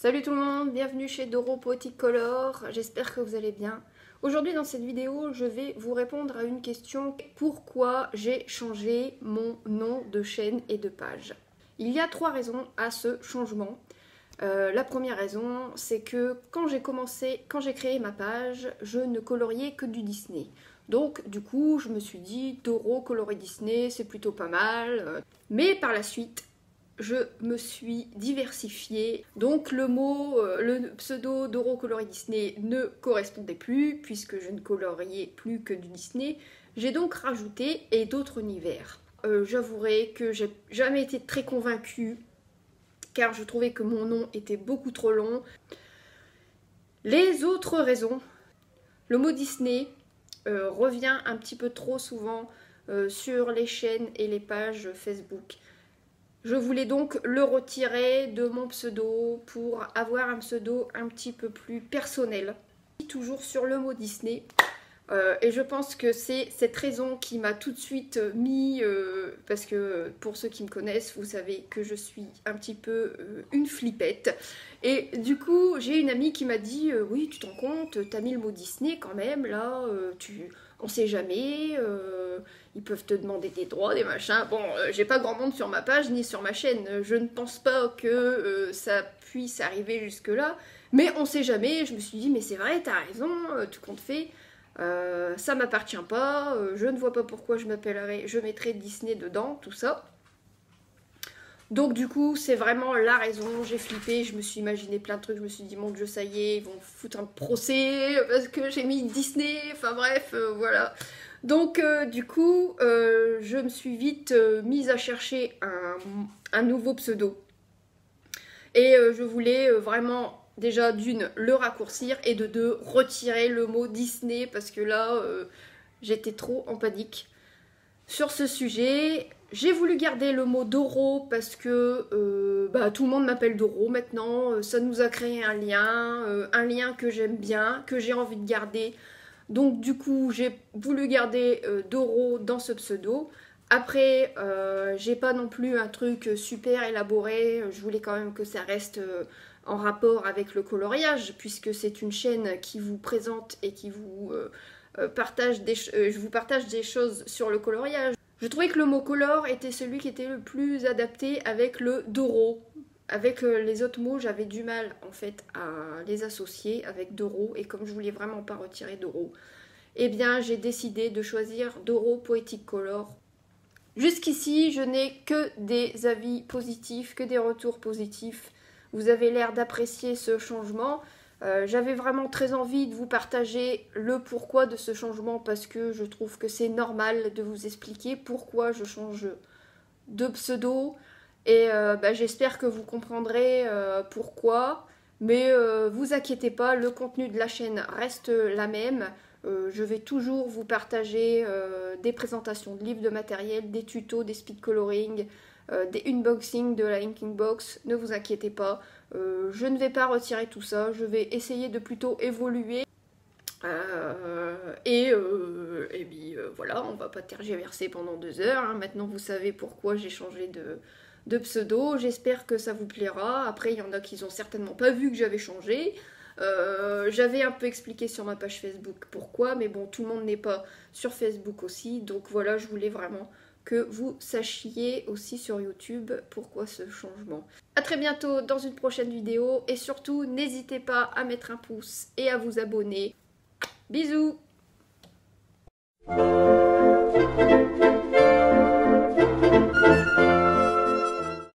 Salut tout le monde, bienvenue chez Doro Poetic Color, j'espère que vous allez bien. Aujourd'hui dans cette vidéo, je vais vous répondre à une question. Pourquoi j'ai changé mon nom de chaîne et de page? Il y a 3 raisons à ce changement. La première raison, c'est que quand j'ai créé ma page, je ne coloriais que du Disney. Donc du coup, je me suis dit, Doro coloris Disney, c'est plutôt pas mal. Mais par la suite, je me suis diversifiée. Donc le pseudo Doro coloris Disney ne correspondait plus, puisque je ne coloriais plus que du Disney. J'ai donc rajouté et d'autres univers. J'avouerai que j'ai jamais été très convaincue, car je trouvais que mon nom était beaucoup trop long. Les autres raisons, le mot Disney revient un petit peu trop souvent sur les chaînes et les pages Facebook. Je voulais donc le retirer de mon pseudo pour avoir un pseudo un petit peu plus personnel. Toujours sur le mot Disney. Et je pense que c'est cette raison qui m'a tout de suite mis, parce que pour ceux qui me connaissent, vous savez que je suis un petit peu une flippette. Et du coup, j'ai une amie qui m'a dit oui, tu te rends compte, t'as mis le mot Disney quand même, là, on sait jamais, ils peuvent te demander des droits, des machins. Bon, j'ai pas grand monde sur ma page ni sur ma chaîne, je ne pense pas que ça puisse arriver jusque-là, mais on sait jamais. Je me suis dit, mais c'est vrai, t'as raison, tout compte fait. Ça m'appartient pas, je ne vois pas pourquoi je mettrais Disney dedans, tout ça. Donc du coup, c'est vraiment la raison, j'ai flippé, je me suis imaginé plein de trucs, je me suis dit, mon Dieu, ça y est, ils vont foutre un procès parce que j'ai mis Disney, enfin bref, voilà. Donc du coup, je me suis vite mise à chercher un nouveau pseudo. Et je voulais vraiment... Déjà, d'une, le raccourcir, et de deux, retirer le mot Disney, parce que là, j'étais trop en panique. Sur ce sujet, j'ai voulu garder le mot Doro, parce que tout le monde m'appelle Doro maintenant, ça nous a créé un lien que j'aime bien, que j'ai envie de garder. Donc du coup, j'ai voulu garder Doro dans ce pseudo. Après, j'ai pas non plus un truc super élaboré, je voulais quand même que ça reste... en rapport avec le coloriage, puisque c'est une chaîne qui vous présente et qui vous partage je vous partage des choses sur le coloriage. Je trouvais que le mot color était celui qui était le plus adapté avec le Doro. Avec les autres mots, j'avais du mal en fait à les associer avec Doro, et comme je voulais vraiment pas retirer Doro, eh bien j'ai décidé de choisir Doro Poetic Color. Jusqu'ici, je n'ai que des avis positifs, que des retours positifs. Vous avez l'air d'apprécier ce changement. J'avais vraiment très envie de vous partager le pourquoi de ce changement, parce que je trouve que c'est normal de vous expliquer pourquoi je change de pseudo. Et j'espère que vous comprendrez pourquoi. Mais vous inquiétez pas, le contenu de la chaîne reste la même. Je vais toujours vous partager des présentations de livres de matériel, des tutos, des speed coloring, des unboxings de la inking box. Ne vous inquiétez pas, je ne vais pas retirer tout ça, je vais essayer de plutôt évoluer. Voilà, on va pas tergiverser pendant 2 heures, hein. Maintenant vous savez pourquoi j'ai changé de pseudo, j'espère que ça vous plaira. Après il y en a qui n'ont certainement pas vu que j'avais changé. J'avais un peu expliqué sur ma page Facebook pourquoi, mais bon, tout le monde n'est pas sur Facebook aussi, donc voilà, je voulais vraiment que vous sachiez aussi sur YouTube pourquoi ce changement. A très bientôt dans une prochaine vidéo, et surtout n'hésitez pas à mettre un pouce et à vous abonner. Bisous!